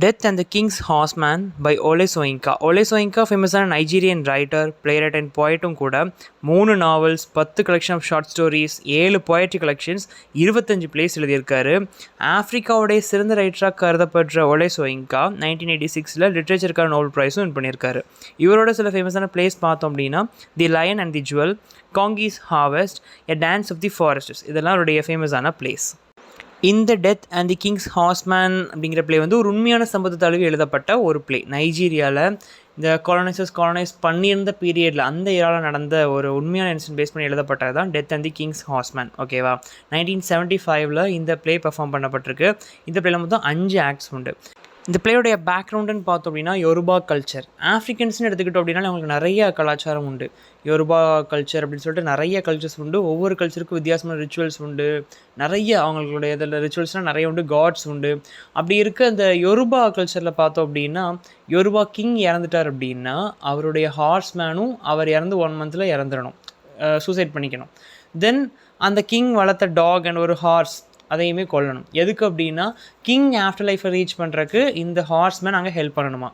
Death and the King's Horseman by Ole Soyinka. Ole Soyinka ஃபேமஸான Nigerian writer, playwright and போய்ட்டும் கூட. 3 novels, 10 collection of short stories, 7 poetry collections, 25 plays எழுதியிருக்காரு. ஆஃப்ரிக்காவுடைய சிறந்த ரைட்டராக கருதப்படுற ஒலே சோயிங்கா 1986 லிட்ரேச்சருக்கான Nobel ப்ரைஸும் win பண்ணியிருக்காரு. இவரோட சில ஃபேமஸான பிளேஸ் பார்த்தோம் அப்படின்னா the lion and the jewel, Kongi's harvest, a dance of the foresters, இதெல்லாம் அவருடைய ஃபேமஸான பிளேஸ். இந்த death and the king's horseman அப்படிங்கிற பிளே வந்து ஒரு உண்மையான சம்பவத்தை தழுவி எழுதப்பட்ட ஒரு பிளே. நைஜீரியாவில் இந்த காலனைஸ் பண்ணியிருந்த பீரியடில் அந்த இயரால் நடந்த ஒரு உண்மையான இன்சிடென்ட் பேஸ் பண்ணி எழுதப்பட்டது தான் death and the king's horsemen. ஓகேவா, 1975 இந்த பிளே பெர்ஃபார்ம் பண்ணப்பட்டிருக்கு. இந்த பிளேல மொத்தம் 5 ஆக்ட்ஸ் உண்டு. இந்த பிளேயோடைய பேக்ரவுண்டுன்னு பார்த்தோம் அப்படின்னா யோருபா கல்ச்சர். ஆஃப்ரிக்கன்ஸ்னு எடுத்துக்கிட்டோம் அப்படின்னா அவங்களுக்கு நிறைய கலாச்சாரம் உண்டு. யோருபா கல்ச்சர் அப்படின்னு சொல்லிட்டு நிறைய கல்ச்சர்ஸ் உண்டு. ஒவ்வொரு கல்ச்சருக்கும் வித்தியாசமான ரிச்சுவல்ஸ் உண்டு. நிறைய அவங்களுடைய இதில் ரிச்சுவல்ஸ்லாம் நிறைய உண்டு, காட்ஸ் உண்டு. அப்படி இருக்க அந்த யோருபா கல்ச்சரில் பார்த்தோம் அப்படின்னா யோருபா கிங் இறந்துட்டார் அப்படின்னா அவருடைய ஹார்ஸ்மேனும் அவர் இறந்து 1 monthல இறந்துடணும், சூசைட் பண்ணிக்கணும். தென் அந்த கிங் வளர்த்த டாக் அண்ட் ஒரு ஹார்ஸ் அதையுமே கொல்லணும். எதுக்கு அப்படின்னா கிங் ஆஃப்டர் லைஃப்பை ரீச் பண்ணுறக்கு இந்த ஹார்ஸ்மேன் அங்கே ஹெல்ப் பண்ணணுமா.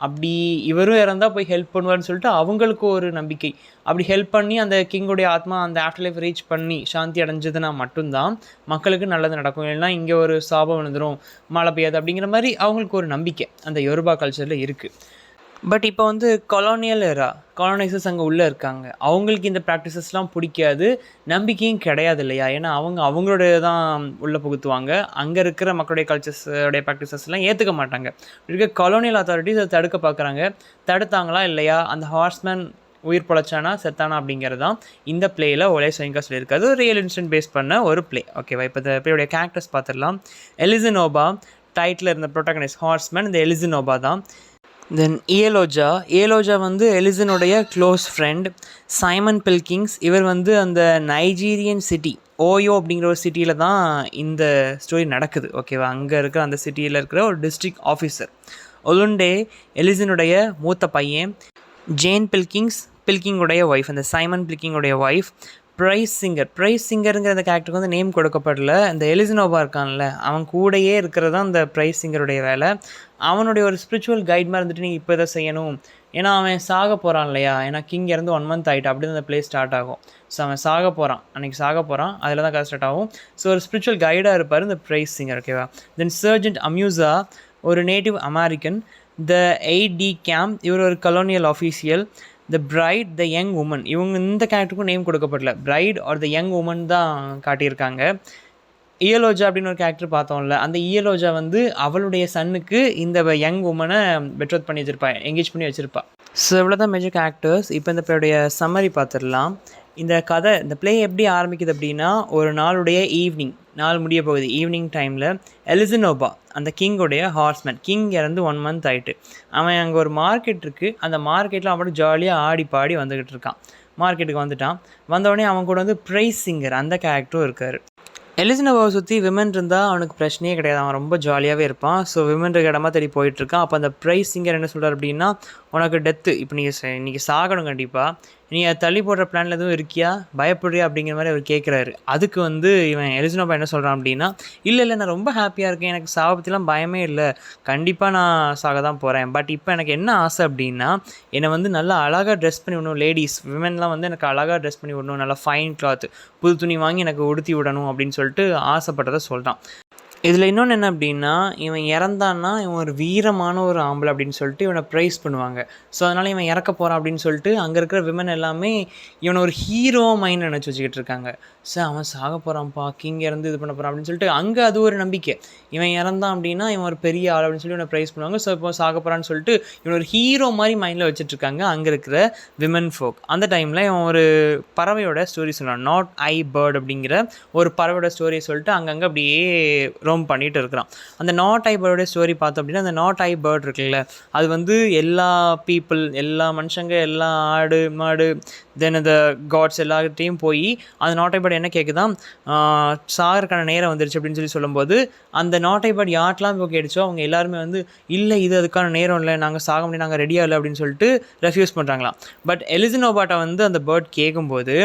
அப்படி இவரும் இறந்தால் போய் ஹெல்ப் பண்ணுவார்னு சொல்லிட்டு அவங்களுக்கு ஒரு நம்பிக்கை. அப்படி ஹெல்ப் பண்ணி அந்த கிங்குடைய ஆத்மா அந்த ஆஃப்டர் லைஃப் ரீச் பண்ணி சாந்தி அடைஞ்சதுன்னா மட்டும்தான் மக்களுக்கு நல்லது நடக்கும். இல்லைன்னா இங்கே ஒரு சாபம் விழுந்துடும், மழை பெய்யாது அப்படிங்கிற மாதிரி அவங்களுக்கு ஒரு நம்பிக்கை அந்த யோருபா கல்ச்சரில் இருக்குது. பட் இப்போ வந்து கொலோனியல் எரா, காலனைசர்ஸ் அங்கே உள்ளே இருக்காங்க. அவங்களுக்கு இந்த ப்ராக்டிசஸ்லாம் பிடிக்காது, நம்பிக்கையும் கிடையாது இல்லையா. ஏன்னா அவங்களுடைய தான் உள்ளே புகுத்துவாங்க. அங்கே இருக்கிற மக்களுடைய கல்ச்சர்ஸோடைய ப்ராக்டிசஸ்லாம் ஏற்றுக்க மாட்டாங்க. இருக்க கொலோனியல் அத்தாரிட்டிஸ் அதை தடுக்க பார்க்குறாங்க. தடுத்தாங்களா இல்லையா, அந்த ஹார்ஸ்மேன் உயிர் பொழைச்சானா செத்தானா அப்படிங்கிறது தான் இந்த பிளேயில் ஒலே சோயிங்கா சொல்லியிருக்காது. ஒரு ரியல் இன்சிடென்ட் பேஸ் பண்ண ஒரு பிளே. ஓகேவா, இப்போ இந்த பிளேயோடைய கேரக்டர்ஸ் பார்த்துடலாம். எலிசனோபா டைட்டில் இருந்த ப்ரோட்டகனிஸ்ட் ஹார்ஸ்மேன் இந்த எலிசனோபா தான். தென் ஏலோஜா வந்து எலிசனுடைய க்ளோஸ் ஃப்ரெண்ட். சைமன் பில்கிங்ஸ், இவர் வந்து அந்த நைஜீரியன் சிட்டி ஓயோ அப்படிங்கிற ஒரு சிட்டியில் தான் இந்த ஸ்டோரி நடக்குது. ஓகேவா, அங்கே இருக்கிற அந்த சிட்டியில் இருக்கிற ஒரு டிஸ்ட்ரிக்ட் ஆஃபீஸர். ஒலுண்டே எலிசனுடைய மூத்த பையன். ஜேன் பில்கிங்குடைய ஒய்ஃப், அந்த சைமன் பில்கிங்குடைய ஒய்ஃப். ப்ரைஸ் சிங்கருங்கிற அந்த கேரக்டருக்கு வந்து நேம் கொடுக்கப்படல. இந்த எலிசனோபா இருக்கான்ல, அவன் கூடையே இருக்கிறது தான் இந்த ப்ரைஸ் சிங்கருடைய வேலை. அவனுடைய ஒரு ஸ்பிரிச்சுவல் கைட் மாதிரி இருந்துட்டு நீங்கள் இப்போ இதை செய்யணும். ஏன்னா அவன் சாக போகிறான் இல்லையா, ஏன்னா கிங் இறந்து 1 month ஆகிட்டு அப்படி தான் அந்த பிளே ஸ்டார்ட் ஆகும். ஸோ அவன் சாக போகிறான், அதில் தான் கதை ஸ்டார்ட் ஆகும். ஸோ ஒரு ஸ்பிரிச்சுவல் கைடாக இருப்பார் இந்த ப்ரைஸ் சிங்கர். ஓகேவா, தென் சர்ஜென்ட் அம்யூசா ஒரு நேட்டிவ் அமெரிக்கன். த 8D கேம்ப், இவர் ஒரு colonial official. The bride, the young woman, இவங்க இந்த கேரக்டருக்கும் நேம் கொடுக்கப்படல, bride or the young woman தான் காட்டியிருக்காங்க. இயலோஜா அப்படின்னு ஒரு கேரக்டர் பார்த்தோம்ல, அந்த இயலோஜா வந்து அவளுடைய சன்னுக்கு இந்த யங் உமனை பெட்ரோத் பண்ணி வச்சுருப்பா, எங்கேஜ் பண்ணி வச்சுருப்பா. ஸோ இவ்வளோ தான் மேஜர் கேரக்டர்ஸ். இப்போ இந்த பிளேயுடைய சம்மரி பார்த்துடலாம். இந்த கதை, இந்த பிளே எப்படி ஆரம்பிக்குது அப்படின்னா ஒரு நாளுடைய நாள் முடிய போகுது. ஈவினிங் டைமில் எலிசனோபா அந்த கிங்குடைய ஹார்ஸ்மேன், கிங் இறந்து 1 month ஆகிட்டு அவன் அங்கே ஒரு மார்க்கெட் இருக்குது, அந்த மார்க்கெட்டில் அவன் ஜாலியாக ஆடி பாடி வந்துக்கிட்டு இருக்கான். மார்க்கெட்டுக்கு வந்தோடனே அவன் கூட வந்து ப்ரைஸ் சிங்கர் அந்த கேரக்டரும் இருக்கார். எலிசனோபாவை சுற்றி விமன் இருந்தால் அவனுக்கு பிரச்சனையே கிடையாது, அவன் ரொம்ப ஜாலியாகவே இருப்பான். ஸோ விமன் இருக்க இடமா தேடி போயிட்டுருக்கான். அப்போ அந்த ப்ரைஸ் சிங்கர் என்ன சொல்கிறார் அப்படின்னா, உனக்கு டெத்து, இப்போ நீங்கள் இன்றைக்கி சாகணும் கண்டிப்பாக, நீ அதை தள்ளி போடுற பிளானில் எதுவும் இருக்கியா, பயப்படுறியா அப்படிங்கிற மாதிரி அவர் கேட்குறாரு. அதுக்கு வந்து இவன் எலிசனோபா என்ன சொல்கிறான் அப்படின்னா, இல்லை நான் ரொம்ப ஹாப்பியாக இருக்கேன், எனக்கு சாவை பற்றிலாம் பயமே இல்லை, கண்டிப்பாக நான் சாக தான் போகிறேன். பட் இப்போ எனக்கு என்ன ஆசை அப்படின்னா, என்னை வந்து நல்லா அழகாக ட்ரெஸ் பண்ணி விடணும், லேடிஸ் விமென்லாம் வந்து எனக்கு அழகாக ட்ரெஸ் பண்ணி விடணும், நல்லா ஃபைன் கிளாத் புது துணி வாங்கி எனக்கு உடுத்தி விடணும் அப்படின்னு சொல்லிட்டு ஆசைப்பட்டதை சொல்கிறான். இதில் இன்னொன்று என்ன அப்படின்னா, இவன் இறந்தான்னா இவன் ஒரு வீரமான ஒரு ஆம்பளை அப்படின்னு சொல்லிட்டு இவனை ப்ரைஸ் பண்ணுவாங்க. ஸோ அதனால் இவன் இறக்க போகிறான் அப்படின்னு சொல்லிட்டு அங்கே இருக்கிற விமன் எல்லாமே இவனை ஒரு ஹீரோ மைண்ட் நினச்சி வச்சுக்கிட்டு இருக்காங்க. ஸோ அவன் சாக போகிறான்ப்பா, கிங் இறந்து இது பண்ண போகிறான் அப்படின்னு சொல்லிட்டு அங்கே அது ஒரு நம்பிக்கை. இவன் இறந்தான் அப்படின்னா இவன் ஒரு பெரிய ஆள் அப்படின்னு சொல்லி இவனை ப்ரைஸ் பண்ணுவாங்க. ஸோ இப்போ சாக போகிறான்னு சொல்லிட்டு இவன் ஒரு ஹீரோ மாதிரி மைண்டில் வச்சுட்ருக்காங்க அங்கே இருக்கிற விமன் ஃபோக். அந்த டைமில் இவன் ஒரு பறவையோட ஸ்டோரி சொன்னான், நாட் ஐ பேர்ட் அப்படிங்கிற ஒரு பறவையோட ஸ்டோரியை சொல்லிட்டு அங்கங்கே அப்படியே ரோம் பண்ணிட்டு இருக்கிறான். அந்த நாட் ஐ பேர்டோட ஸ்டோரி பார்த்தோம் அப்படின்னா, அந்த நாட் ஐ பேர்ட் இருக்குல்ல, அது வந்து எல்லா பீப்புள், எல்லா மனுஷங்க, எல்லா ஆடு மாடு, தென் அந்த காட்ஸ் எல்லார்கிட்டையும் போய் அந்த நாட் ஐ பேர்ட் என்ன கேட்குதான், சாகறக்கான நேரம் வந்துருச்சு அப்படின்னு சொல்லி சொல்லும்போது அந்த நாட் ஐ பேர்ட் யார்ட்டெலாம் இப்போ கேட்டுச்சோ அவங்க எல்லாருமே வந்து இல்லை இது அதுக்கான நேரம் இல்லை, நாங்கள் சாக முடியும், நாங்கள் ரெடியாக இல்லை அப்படின்னு சொல்லிட்டு ரெஃப்யூஸ் பண்ணுறாங்களாம். பட் எலிசனோபாட்டை வந்து அந்த பேர்ட் கேட்கும்போது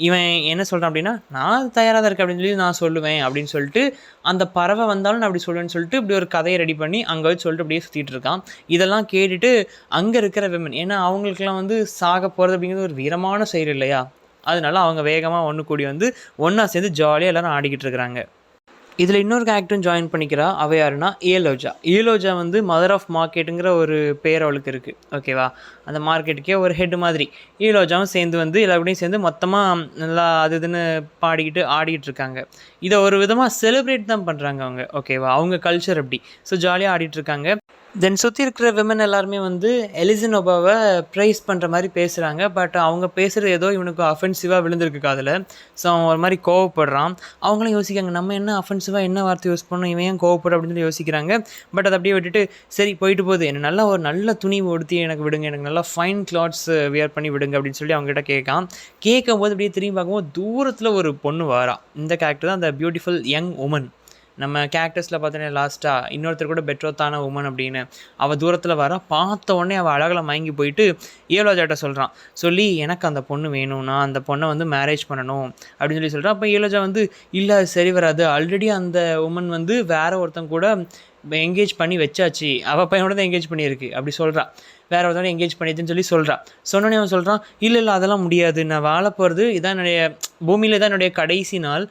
இவன் என்ன சொல்கிறான் அப்படின்னா, நான் தயாராக தான் இருக்கேன் அப்படின்னு சொல்லி நான் சொல்லுவேன் அப்படின்னு சொல்லிட்டு அந்த பறவை பறவை வந்தாலும் நான் அப்படி சொல்லுவேன்னு சொல்லிட்டு இப்படி ஒரு கதையை ரெடி பண்ணி அங்கே வச்சு சொல்லிட்டு அப்படியே சுற்றிட்டு இருக்கான். இதெல்லாம் கேட்டுட்டு அங்கே இருக்கிற விமன், ஏன்னா அவங்களுக்குலாம் வந்து சாக போகிறது அப்படிங்கிறது ஒரு வீரமான செயல் இல்லையா, அதனால அவங்க வேகமாக ஒன்று கூடி வந்து ஒன்றா சேர்ந்து ஜாலியாக எல்லோரும் ஆடிக்கிட்டு இருக்கிறாங்க. இதில் இன்னொரு கேரக்டரும் ஜாயின் பண்ணிக்கிறா. அவள் யாருன்னா ஏலோஜா வந்து மதர் ஆஃப் மார்க்கெட்டுங்கிற ஒரு பேர் அவளுக்கு இருக்குது. ஓகேவா, அந்த மார்க்கெட்டுக்கே ஒரு ஹெட் மாதிரி ஏலோஜாவும் சேர்ந்து வந்து எல்லாருடையும் சேர்ந்து மொத்தமாக நல்லா அது இதுன்னு பாடிக்கிட்டு ஆடிக்கிட்டு இருக்காங்க. இதை ஒரு விதமாக செலிப்ரேட் தான் பண்ணுறாங்க அவங்க. ஓகேவா, அவங்க கல்ச்சர் அப்படி. ஸோ ஜாலியாக ஆடிட்டுருக்காங்க. தென் சுற்றி இருக்கிற விமன் எல்லாருமே வந்து எலிசனோபாவை ப்ரைஸ் பண்ணுற மாதிரி பேசுகிறாங்க. பட் அவங்க பேசுகிறது ஏதோ இவனுக்கு அஃபென்சிவாக விழுந்திருக்கு காதில். ஸோ அவன் ஒரு மாதிரி கோவப்படுறான். அவங்களும் யோசிக்காங்க, நம்ம என்ன அஃபென்சிவாக என்ன வார்த்தை யூஸ் பண்ணோம், இவன் ஏன் கோவப்படும் அப்படின்னு சொல்லி யோசிக்கிறாங்க. பட் அதை அப்படியே விட்டுட்டு சரி போயிட்டு போகுது, என்ன நல்லா ஒரு நல்ல துணி உடுத்தி எனக்கு விடுங்க, எனக்கு நல்லா ஃபைன் கிளாத்ஸ் வியர் பண்ணி விடுங்க அப்படின்னு சொல்லி அவங்ககிட்ட கேட்கும்போது அப்படியே திரும்பி பார்க்கும்போது தூரத்தில் ஒரு பொண்ணு வாரா. இந்த கேரக்டர் தான் அந்த பியூட்டிஃபுல் யங் உமன். நம்ம கேரக்டர்ஸில் பார்த்தோன்னா லாஸ்ட்டாக இன்னொருத்தர் கூட பெட்ரோத்தான உமன் அப்படின்னு அவள் தூரத்தில் வர பார்த்த உடனே அவள் அழகில் மயங்கி போயிட்டு ஏலோஜாட்ட சொல்கிறான். சொல்லி எனக்கு அந்த பொண்ணு வேணும், நான் அந்த பொண்ணை வந்து மேரேஜ் பண்ணணும் அப்படின்னு சொல்லி சொல்கிறான். அப்போ ஏலோஜா வந்து இல்லை சரி வராது, ஆல்ரெடி அந்த உமன் வந்து வேற ஒருத்தன் கூட என்கேஜ் பண்ணி வச்சாச்சு, அவள் பையனோட தான் என்கேஜ் பண்ணியிருக்கு அப்படி சொல்கிறான். வேறு ஒருத்தோட என்கேஜ் பண்ணிடுதுன்னு சொல்லி சொல்கிறான். சொன்னோன்னே அவன் சொல்கிறான், இல்லை அதெல்லாம் முடியாது, நான் வாழ போகிறது இதான் என்னுடைய பூமியில் தான் என்னுடைய கடைசி நாள்.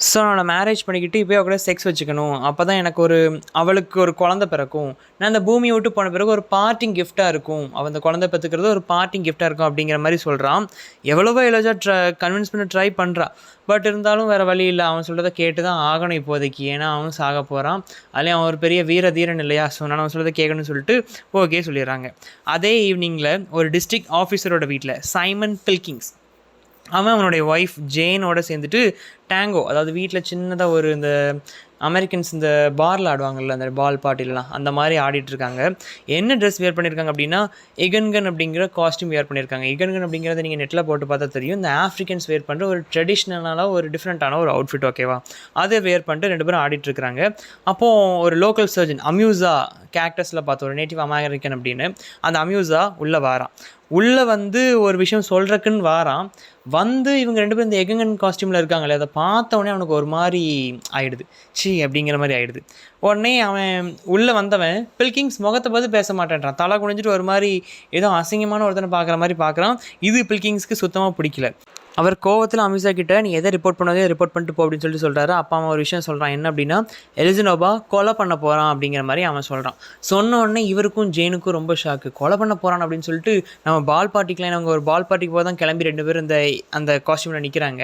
ஸோ நான் மேரேஜ் பண்ணிக்கிட்டு இப்போயே கூட செக்ஸ் வச்சுக்கணும், அப்போ தான் எனக்கு அவளுக்கு ஒரு குழந்தை பிறக்கும், நான் அந்த பூமியை விட்டு போன பிறகு ஒரு பார்ட்டிங் கிஃப்ட்டாக இருக்கும், அவள் அந்த குழந்தை பெற்றுக்கிறது ஒரு பார்ட்டிங் கிஃப்ட்டாக இருக்கும் அப்படிங்கிற மாதிரி சொல்கிறான். எவ்வளவோ ஏலோஜா கன்வின்ஸ் பண்ண ட்ரை பண்ணுறான். பட் இருந்தாலும் வேறு வழி இல்லை, அவன் சொல்கிறத கேட்டு தான் ஆகணும் இப்போதைக்கு, ஏன்னா அவனும் சாக போகிறான். அதுலேயும் அவன் ஒரு பெரிய வீரதீரன் இல்லையா, ஸோ நான் அவன் சொல்கிறத கேட்கணும்னு சொல்லிட்டு ஓகே சொல்லிடுறாங்க. அதே ஈவினிங்கில் ஒரு டிஸ்ட்ரிக்ட் ஆஃபீஸரோட வீட்டில் சைமன் பில்கிங்ஸ் அவனுடைய ஒய்ஃப் ஜேனோட சேர்ந்துட்டு டேங்கோ, அதாவது வீட்டில் சின்னதாக ஒரு இந்த அமெரிக்கன்ஸ் இந்த பாரில் ஆடுவாங்கள்ல அந்த பால் பார்ட்டிலாம், அந்த மாதிரி ஆடிட்டுருக்காங்க. என்ன ட்ரெஸ் வியர் பண்ணியிருக்காங்க அப்படின்னா எகன்கன் அப்படிங்கிற காஸ்ட்யூம் வியர் பண்ணியிருக்காங்க. எகன்கன் அப்படிங்கிறத நீங்கள் நெட்டில் போட்டு பார்த்தா தெரியும், இந்த ஆஃப்ரிக்கன்ஸ் வியர் பண்ணுற ஒரு ட்ரெடிஷ்னலான ஒரு டிஃப்ரெண்ட்டான ஒரு அவுட்ஃபிட். ஓகேவா, அதை வியர் பண்ணிட்டு ரெண்டு பேரும் ஆடிட்டுருக்காங்க. அப்போது ஒரு லோக்கல் சர்ஜன் அம்யூஸா கேரக்டர்ஸில் பார்த்து ஒரு நேட்டிவ் அமெரிக்கன் அப்படின்னு அந்த அம்யூஸா உள்ளே வாரான். உள்ளே வந்து ஒரு விஷயம் சொல்கிறக்குன்னு வாரான். வந்து இவங்க ரெண்டு பேரும் இந்த எகங்கன் காஸ்டியூமில் இருக்காங்களே, அதை பார்த்த உடனே அவனுக்கு ஒரு மாதிரி ஆகிடுது, சி அப்படிங்கிற மாதிரி ஆகிடுது. உடனே அவன் உள்ளே வந்தவன் பில்கிங்ஸ் முகத்தை பார்த்து பேச மாட்டேன்றான், தலை குனிஞ்சிட்டு ஒரு மாதிரி ஏதோ அசிங்கமான ஒருத்தனை பார்க்குற மாதிரி பார்க்குறான். இது பில்கிங்ஸ்க்கு சுத்தமாக பிடிக்கல. அவர் கோவத்தில் அமிஷா கிட்ட நீ எதை ரிப்போர்ட் பண்ணதே ரிப்போர்ட் பண்ணிட்டு போ அப்படின்னு சொல்லிட்டு சொல்கிறாரு. அப்போ அவன் ஒரு விஷயம் சொல்கிறான், என்ன அப்படின்னா எலிசனோபா கொலை பண்ண போகிறான் அப்படிங்கிற மாதிரி அவன் சொல்கிறான். சொன்ன உடனே இவருக்கும் ஜேனுக்கும் ரொம்ப ஷாக்கு, கொலை பண்ண போகிறான் அப்படின்னு சொல்லிட்டு நம்ம பால் பார்ட்டிக்கெலாம் நாங்கள் ஒரு பால் பார்ட்டிக்கு போக தான் கிளம்பி ரெண்டு பேரும் அந்த காஸ்டியூமில் நிற்கிறாங்க.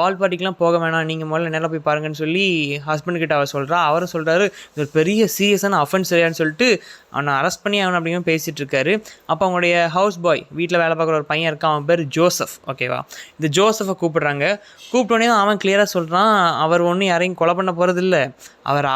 பால் பார்ட்டிக்கெலாம் போக வேணாம், நீங்கள் முதல்ல நேரில் போய் பாருங்கன்னு சொல்லி ஹஸ்பண்ட் கிட்ட அவர் சொல்கிறா. அவரும் சொல்கிறாரு இது ஒரு பெரிய சீரியஸான அஃபென்ஸ் இல்லையான்னு சொல்லிட்டு அவனை அரெஸ்ட் பண்ணி அவனை அப்படிங்கிற பேசிகிட்டு இருக்காரு. அப்போ அவங்களுடைய ஹவுஸ் பாய் வீட்டில் வேலை பார்க்குற ஒரு பையன் இருக்கான், அவன் பேர் ஜோசப். ஓகேவா, இந்த ஜோசஃபை கூப்பிடுறாங்க. கூப்பிட்டோன்னே தான் அவன் கிளியராக சொல்கிறான், அவர் ஒன்றும் யாரையும் கொலை பண்ண போகிறது இல்லை,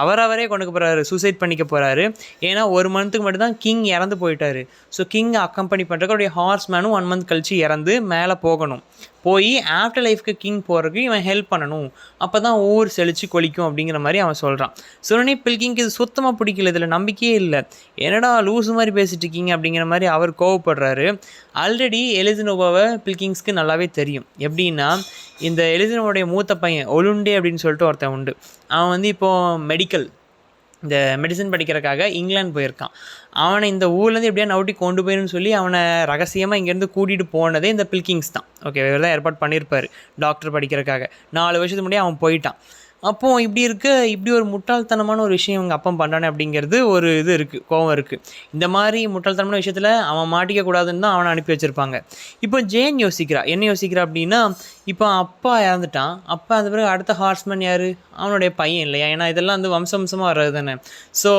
அவரே கொண்டுக்க போகிறாரு, சூசைட் பண்ணிக்க போகிறாரு. ஏன்னா ஒரு மந்த்துக்கு மட்டும் தான் கிங் இறந்து போயிட்டார். ஸோ கிங் அக்கம்பெனி பண்ணுறக்கு அவருடைய ஹார்ஸ் மேனும் 1 மந்த் கழிச்சு இறந்து மேலே போகணும், போய் ஆஃப்டர் லைஃப்க்கு கிங் போகிறதுக்கு இவன் ஹெல்ப் பண்ணணும், அப்போ தான் ஊர் செழிச்சு கொலிக்கும் அப்படிங்கிற மாதிரி அவன் சொல்கிறான். சொன்னே பில்கிங்க்கு இது சுத்தமாக பிடிக்கல, இதில் நம்பிக்கையே இல்லை, என்னடா லூஸ் மாதிரி பேசிட்டு இருக்கீங்க அப்படிங்கிற மாதிரி அவர் கோவப்படுறாரு. ஆல்ரெடி எலிசனோபாவை பில்கிங்ஸ்க்கு நல்லாவே தெரியும். எப்படின்னா இந்த எலிசனோடைய மூத்த பையன் ஒலுண்டே அப்படின்னு சொல்லிட்டு ஒருத்தன் உண்டு. அவன் வந்து இப்போது இந்த மெடிசன் படிக்கிறதுக்காக இங்கிலாந்து போயிருக்கான். அவனை இந்த ஊர்லேருந்து எப்படியா நவுட்டி கொண்டு போயிடுன்னு சொல்லி அவனை ரகசியமாக இங்கேருந்து கூட்டிகிட்டு போனதே இந்த பில்கிங்ஸ் தான். ஓகே, இவர் தான் ஏற்பாடு பண்ணியிருப்பார் டாக்டர் படிக்கிறதுக்காக. 4 வருஷத்துக்கு முன்னாடி அவன் போயிட்டான். அப்போது இப்படி ஒரு முட்டாள்தனமான ஒரு விஷயம் இவங்க அப்பா பண்ணுறானே அப்படிங்கிறது ஒரு இது இருக்குது, கோவம் இருக்குது. இந்த மாதிரி முட்டாள்தனமான விஷயத்தில் அவன் மாட்டிக்க கூடாதுன்னு தான் அவனை அனுப்பி வச்சுருப்பாங்க. இப்போ ஜேன் என்ன யோசிக்கிறா அப்படின்னா, இப்போ அப்பா இறந்துட்டான், அப்பா அந்த பிறகு அடுத்த ஹார்ஸ்மேன் யார், அவனுடைய பையன் இல்லையா, ஏன்னா இதெல்லாம் வந்து வம்சமாக வர்றது தானே. ஸோ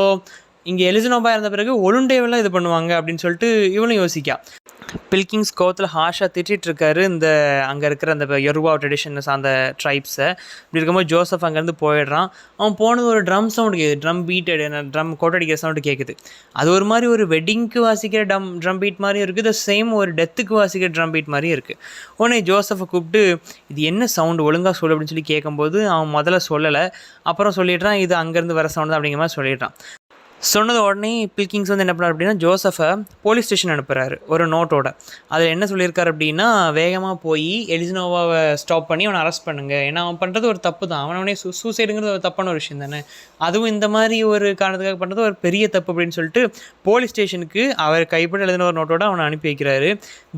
இங்கே எலிசனோபா இருந்த பிறகு ஒலுண்டேவெல்லாம் இது பண்ணுவாங்க அப்படின்னு சொல்லிட்டு இவனும் யோசிக்கா. பில்கிங்ஸ் கோவத்தில் ஹாஷாக திட்டிகிட்ருக்காரு இந்த அங்கே இருக்கிற அந்த யொருவா ட்ரெடிஷன்ஸ் அந்த ட்ரைப்ஸை. இப்படி இருக்கும்போது ஜோசப் அங்கேருந்து போயிடுறான். அவன் போனது ஒரு ட்ரம் சவுண்டு கேட்குது, ட்ரம் பீட், ட்ரம் கோட்டடிக்கிற சவுண்டு கேட்குது. அது ஒரு மாதிரி ஒரு வெட்டிங்க்கு வாசிக்கிற ட்ரம் பீட் மாதிரியும் இருக்குது, சேம் ஒரு டெத்துக்கு வாசிக்கிற ட்ரம் பீட் மாதிரியும் இருக்குது. உடனே ஜோசஃபை கூப்பிட்டு இது என்ன சவுண்டு ஒழுங்காக சொல்லு அப்படின்னு சொல்லி கேட்கும்போது அவன் முதல்ல சொல்லலை, அப்புறம் சொல்லிடுறான் இது அங்கேருந்து வர சவுண்டு தான் அப்படிங்கிற மாதிரி சொல்லிடுறான். சொன்னது உடனே பில்கிங்ஸ் வந்து என்ன பண்ணுறாரு அப்படின்னா ஜோசஃபை போலீஸ் ஸ்டேஷன் அனுப்புகிறாரு ஒரு நோட்டோட. அதில் என்ன சொல்லியிருக்காரு அப்படின்னா, வேகமாக போய் எலிசனோவாவை ஸ்டாப் பண்ணி அவனை அரெஸ்ட் பண்ணுங்க. ஏன்னா அவன் பண்ணுறது ஒரு தப்பு தான், அவனவனே சூசைடுங்கிறது ஒரு தப்பான ஒரு விஷயம் தானே, அதுவும் இந்த மாதிரி ஒரு காரணத்துக்காக பண்ணுறது ஒரு பெரிய தப்பு அப்படின்னு சொல்லிட்டு போலீஸ் ஸ்டேஷனுக்கு அவர் கைப்பட எழுதின ஒரு நோட்டோட அவனை அனுப்பி வைக்கிறாரு.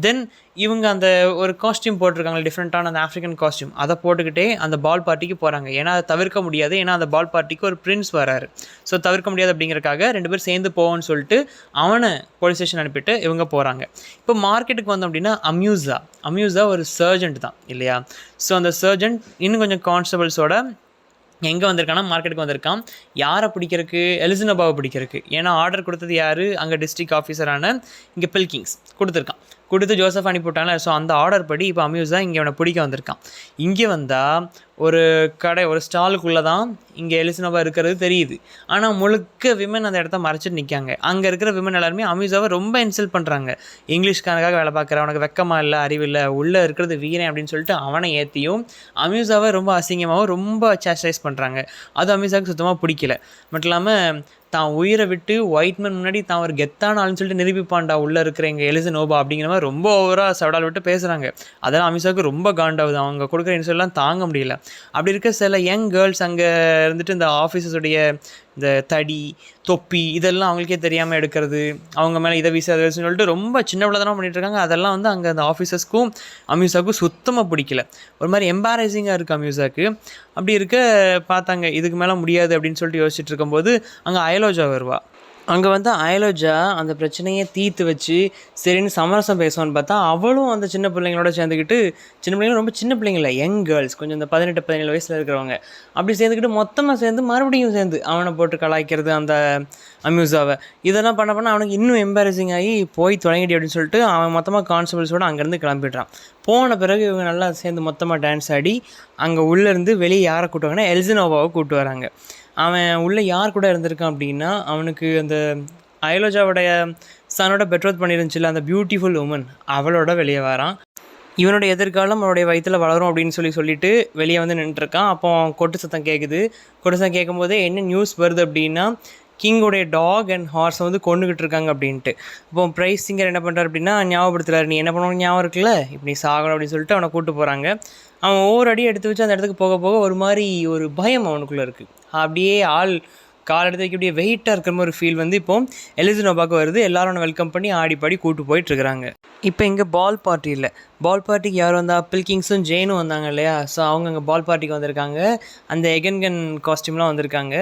தென் இவங்க அந்த ஒரு காஸ்டியூம் போட்டிருக்காங்க, டிஃப்ரெண்ட்டான அந்த ஆஃப்ரிக்கன் காஸ்டியூம், அதை போட்டுக்கிட்டே அந்த பால் பார்ட்டிக்கு போகிறாங்க. ஏன்னா அதை தவிர்க்க முடியாது, ஏன்னா அந்த பால் பார்ட்டிக்கு ஒரு பிரின்ஸ் வராரு. ஸோ தவிர்க்க முடியாது அப்படிங்கிறக்காக 2 பேர் சேர்ந்து போவோன்னு சொல்லிட்டு அவனை போலீஸ் ஸ்டேஷன் அனுப்பிட்டு இவங்க போகிறாங்க. இப்போ மார்க்கெட்டுக்கு வந்தோம் அப்படின்னா அம்யூஸா ஒரு சர்ஜென்ட் தான் இல்லையா. ஸோ அந்த சர்ஜென்ட் இன்னும் கொஞ்சம் கான்ஸ்டபிள்ஸோட எங்கே வந்திருக்கான்னா மார்க்கெட்டுக்கு வந்திருக்கான். யாரை பிடிக்கிறதுக்கு? எலிசனோவாவை பிடிக்கிறதுக்கு. ஏன்னா ஆர்டர் கொடுத்தது யார்? அங்கே டிஸ்ட்ரிக்ட் ஆஃபீஸரான இங்கே பில்கிங்ஸ் கொடுத்துருக்கான். கொடுத்து ஜோசப் அனுப்பிவிட்டாங்க. ஸோ அந்த ஆர்டர் படி இப்போ அம்யூஸா இங்கே அவனை பிடிக்க வந்திருக்கான். இங்கே வந்தால் ஒரு கடை, ஒரு ஸ்டாலுக்குள்ளே தான் இங்கே எலிசனோவா இருக்கிறது தெரியுது. ஆனால் முழுக்க விமன் அந்த இடத்த மறைச்சிட்டு நிற்காங்க. அங்கே இருக்கிற விமன் எல்லாருமே அம்யூஸாவை ரொம்ப இன்சல்ட் பண்ணுறாங்க. இங்கிலீஷ்காரனுக்காக வேலை பார்க்குற, அவனுக்கு வெக்கமாக இல்லை, அறிவில்லை, உள்ளே இருக்கிறது வீரன் அப்படின்னு சொல்லிட்டு அவனை ஏற்றியும் அம்யூஸாவை ரொம்ப அசிங்கமாகவும் ரொம்ப சேஸ்டைஸ் பண்ணுறாங்க. அது அம்யூஸாவுக்கு சுத்தமாக பிடிக்கல. மட்டும் இல்லாமல் தான் உயிரை விட்டு ஒயிட்மேன் முன்னாடி தான் ஒரு கெத்தான ஆளுன்னு சொல்லிட்டு நிரூபிப்பான்டா உள்ளே இருக்கிற எங்கள் எலிசனோவா அப்படிங்கிற மாதிரி ரொம்ப ஓவராக சவடால் விட்டு பேசுகிறாங்க. அதெல்லாம் அமிஷாவுக்கு ரொம்ப காண்டாகுது. அவங்க கொடுக்குற இன்சல்ட்லாம் தாங்க முடியல. அப்படி இருக்க சில யங் கேர்ள்ஸ் அங்கே இருந்துட்டு இந்த ஆஃபீஸஸுடைய இந்த தடி தொப்பி இதெல்லாம் அவங்களுக்கே தெரியாமல் எடுக்கிறது, அவங்க மேலே இதை வீச அதை வீசுன்னு சொல்லிட்டு ரொம்ப சின்ன பிள்ளைதனம் பண்ணிகிட்ருக்காங்க. அதெல்லாம் வந்து அங்கே அந்த ஆஃபீஸர்ஸ்க்கும் அம்யூஸாவுக்கும் சுத்தமாக பிடிக்கல. ஒரு மாதிரி எம்பாரசிங்காக இருக்குது அம்யூஸாவுக்கு. அப்படி இருக்க பார்த்தாங்க இதுக்கு மேலே முடியாது அப்படின்னு சொல்லிட்டு யோசிச்சுட்டு இருக்கும்போது அங்கே அயலோஜா வருவா. அங்கே வந்து அயலோஜா அந்த பிரச்சனையை தீர்த்து வச்சு சரின்னு சமரசம் பேசுவான்னு பார்த்தா அவளும் அந்த சின்ன பிள்ளைங்களோட சேர்ந்துக்கிட்டு, சின்ன பிள்ளைங்களும் ரொம்ப சின்ன பிள்ளைங்கள யங் கேர்ள்ஸ், கொஞ்சம் இந்த 18-17 வயசில் இருக்கிறவங்க, அப்படி சேர்ந்துக்கிட்டு மொத்தமாக சேர்ந்து மறுபடியும் சேர்ந்து அவனை போட்டு கலாய்க்கிறது அந்த அம்யூஸாவை. இதெல்லாம் பண்ண அவனுக்கு இன்னும் எம்பாரசிங் ஆகி போய் தொடங்கிடி அப்படின்னு சொல்லிட்டு அவன் மொத்தமாக கான்ஸ்டபிள்ஸோடு அங்கேருந்து கிளம்பிடுறான். போன பிறகு இவங்க நல்லா சேர்ந்து மொத்தமாக டான்ஸ் ஆடி அங்கே உள்ளேருந்து வெளியே யாரை கூட்டுவாங்கன்னா எலிசனோவாவை கூப்பிட்டு வராங்க. அவன் உள்ளே யார் கூட இருந்திருக்கான் அப்படின்னா, அவனுக்கு அந்த அயலோஜாவுடைய சனோட பெட்ரோத் பண்ணிருந்துச்சுல அந்த பியூட்டிஃபுல் உமன், அவளோட வெளியே வரான். இவனுடைய எதிர்காலம் அவனுடைய வயிற்றில் வளரும் அப்படின்னு சொல்லிட்டு வெளியே வந்து நின்றுருக்கான். அப்போ கொட்டு சத்தம் கேட்குது. கொட்டு சத்தம் கேட்கும் போதே என்ன நியூஸ் வருது அப்படின்னா, கிங்கோடைய டாக் அண்ட் ஹார்ஸை வந்து கொண்டுகிட்டு இருக்காங்க அப்படின்ட்டு. அப்போ ப்ரைஸ் சிங்கர் என்ன பண்ணுறாரு அப்படின்னா ஞாபகப்படுத்துறாரு, நீ என்ன பண்ணுவோம் ஞாபகம் இருக்குல்ல, இப்படி சாகணும் அப்படின்னு சொல்லிட்டு அவனை கூப்பிட்டு போகிறாங்க. அவன் ஒவ்வொரு அடி எடுத்து வச்சு அந்த இடத்துக்கு போக போக ஒரு மாதிரி ஒரு பயம் அவனுக்குள்ளே இருக்குது. அப்படியே ஆள் கால் எடுத்து வைக்க அப்படியே வெயிட்டாக இருக்கிற மாதிரி ஒரு ஃபீல் வந்து இப்போ எலிசனோவாவுக்கு வருது. எல்லாரும் அவனை வெல்கம் பண்ணி ஆடி பாடி கூப்பிட்டு போயிட்டுருக்குறாங்க. இப்போ இங்கே பால் பார்ட்டி இல்லை. பால் பார்ட்டிக்கு யார் வந்தா? பில்கிங்ஸும் ஜெயினும் வந்தாங்க இல்லையா. ஸோ அவங்க அங்கே பால் பார்ட்டிக்கு வந்திருக்காங்க. அந்த எகன்கன் காஸ்டியூம்லாம் வந்திருக்காங்க.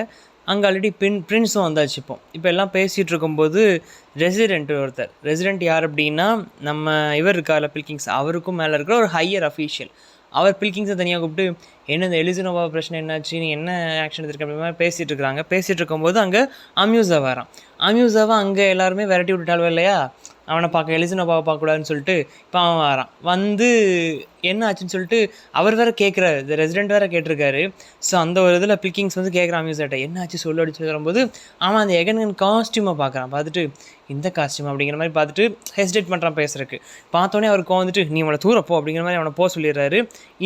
அங்கே ஆல்ரெடி பிரின்ஸும் வந்தாச்சு. இப்போ எல்லாம் பேசிகிட்டு இருக்கும்போது ரெசிடெண்ட் யார் அப்படின்னா நம்ம இவர் இருக்கார்ல பில்கிங்ஸ், அவருக்கும் மேலே இருக்கிற ஒரு ஹையர் அஃபீஷியல். அவர் பில்கிங்ஸை தனியாக கூப்பிட்டு என்ன இந்த எலிசனோவா பிரச்சனை என்னாச்சு, நீ என்ன ஆக்ஷன் எடுத்துருக்க அப்படி மாதிரி பேசிகிட்டு இருக்கிறாங்க. பேசிகிட்டு இருக்கும்போது அங்கே அம்யூஸா வரான். அம்யூஸாவை அங்கே எல்லாருமே விரட்டி விட்டுட்டாலும் இல்லையா, அவனை பார்க்க எலிசனோவாவை பார்க்கக்கூடாதுன்னு சொல்லிட்டு இப்போ அவன் வரான். வந்து என்ன ஆச்சுன்னு சொல்லிட்டு அவர் வேறு கேட்குறாரு, இந்த ரெசிடெண்ட் வேறு கேட்டிருக்காரு. ஸோ அந்த ஒரு இதில் பில்கிங்ஸ் வந்து கேட்குறான் அம்யூஸாட்ட, என்ன ஆச்சு சொல்லு அப்படின்னு சொல்லி வரும்போது அவன் அந்த எகன்கன் காஸ்டியூமை பார்க்குறான். பார்த்துட்டு இந்த காஸ்டியூம் அப்படிங்கிற மாதிரி பார்த்துட்டு ஹெசிடேட் பண்ணுறான் பேசுறதுக்கு. பார்த்தோன்னே அவருக்கு வந்துட்டு நீ அவனை தூரப்போ அப்படிங்கிற மாதிரி அவனை போக சொல்லிடுறாரு.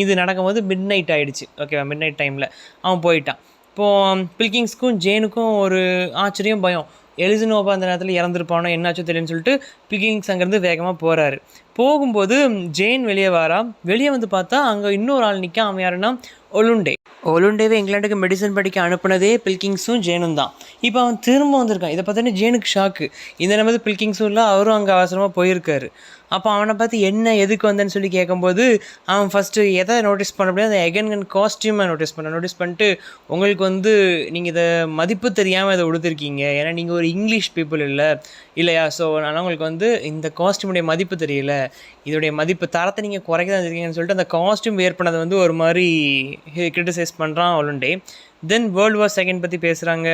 இது நடக்கும்போது மிட் நைட் ஆகிடுச்சு. ஓகேவா, மிட் நைட் டைமில் அவன் போயிட்டான். இப்போது பில்கிங்ஸ்க்கும் ஜேனுக்கும் ஒரு ஆச்சரியம் பயம், எலிசனோவா அந்த நேரத்தில் இறந்துருப்பானோ என்னாச்சோ தெரியும்னு சொல்லிட்டு பில்கிங்ஸ் அங்கேருந்து வேகமாக போகிறாரு. போகும்போது ஜேன் வெளியே வாரா. வெளியே வந்து பார்த்தா அங்கே இன்னொரு ஆள் நிற்க. அவன் யாருன்னா ஒலுண்டேவே இங்கிலாண்டுக்கு மெடிசன் படிக்க அனுப்புனதே பில்கிங்ஸும் ஜேனும் தான். இப்போ அவன் திரும்ப வந்திருக்கான். இதை பார்த்தோன்னே ஜேனுக்கு ஷாக்கு. இந்த நேரத்தில் பில்கிங்ஸும் இல்லை, அவரும் அங்கே அவசரமாக போயிருக்காரு. அப்போ அவனை பார்த்து என்ன எதுக்கு வந்தேன்னு சொல்லி கேட்கும்போது அவன் ஃபஸ்ட்டு எதை நோட்டீஸ் பண்ண முடியாது, அந்த எகன்கன் காஸ்டியூமை நோட்டீஸ் பண்ணிட்டு உங்களுக்கு வந்து நீங்கள் இதை மதிப்பு தெரியாமல் இதை உடுத்திருக்கீங்க, ஏன்னா நீங்கள் ஒரு இங்கிலீஷ் பீப்புள் இல்லையா, ஸோ அதனால் உங்களுக்கு வந்து இந்த காஸ்டியூமுடைய மதிப்பு தெரியல, இதோடைய மதிப்பு தரத்தை நீங்கள் குறைக்க தான் இருக்கீங்கன்னு சொல்லிட்டு அந்த காஸ்டியூம் வேர் பண்ணதை வந்து ஒரு மாதிரி கிரிட்டிசைஸ் பண்ணுறான் ஒலுண்டே. தென் வேர்ல்டு வார் செகண்ட் பற்றி பேசுகிறாங்க.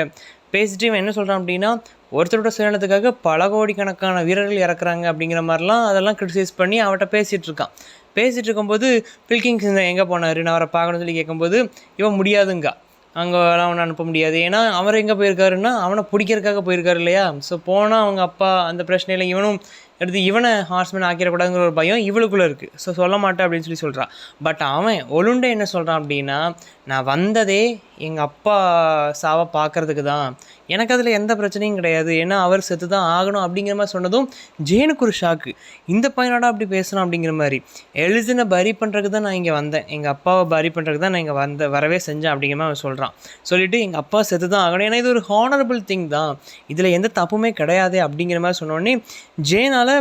பேசிட்டு இவன் என்ன சொல்கிறான் அப்படின்னா, ஒருத்தரோட சுயநலத்துக்காக பல கோடிக்கணக்கான வீரர்கள் இறக்குறாங்க அப்படிங்கிற மாதிரிலாம் அதெல்லாம் கிரிட்டிசைஸ் பண்ணி அவட்ட பேசிகிட்டு இருக்கான். பேசிகிட்டு இருக்கும்போது பில்கிங்ஸ் எங்கே போனார், நான் அவரை பார்க்கணும்னு சொல்லி கேட்கும்போது இவன் முடியாதுங்க, அங்கே அவனை அனுப்ப முடியாது. ஏன்னா அவர் எங்கே போயிருக்காருன்னா அவனை பிடிக்கிறதுக்காக போயிருக்காரு இல்லையா. ஸோ போனால் அவங்க அப்பா அந்த பிரச்சனையில் இவனும் எடுத்து இவனை ஹார்ஸ்மேன் ஆக்கிடக்கூடாதுங்கிற ஒரு பயம் இவளுக்குள்ளே இருக்குது. ஸோ சொல்ல மாட்டேன் அப்படின்னு சொல்லி சொல்கிறான். பட் அவன் ஒலுண்டே என்ன சொல்கிறான் அப்படின்னா, நான் வந்ததே எங்கள் அப்பா சாவை பார்க்குறதுக்கு தான், எனக்கு அதில் எந்த பிரச்சனையும் கிடையாது, ஏன்னா அவர் செத்து தான் ஆகணும் அப்படிங்கிற மாதிரி சொன்னதும் ஜேனுக்கு ஒரு ஷாக்கு. இந்த பையனோட அப்படி பேசணும் அப்படிங்கிற மாதிரி. எலிசனை பரி பண்ணுறதுக்கு தான் நான் இங்கே வந்தேன், எங்கள் அப்பாவை பரி பண்ணுறதுக்கு தான் நான் இங்கே வரவே செஞ்சேன் அப்படிங்கிற மாதிரி அவன் சொல்கிறான். சொல்லிவிட்டு எங்கள் அப்பா செத்து தான் ஆகணும், ஏன்னா இது ஒரு ஹானரபிள் திங் தான், இதில் எந்த தப்புமே கிடையாது அப்படிங்கிற மாதிரி சொன்னோடனே ஜேனால்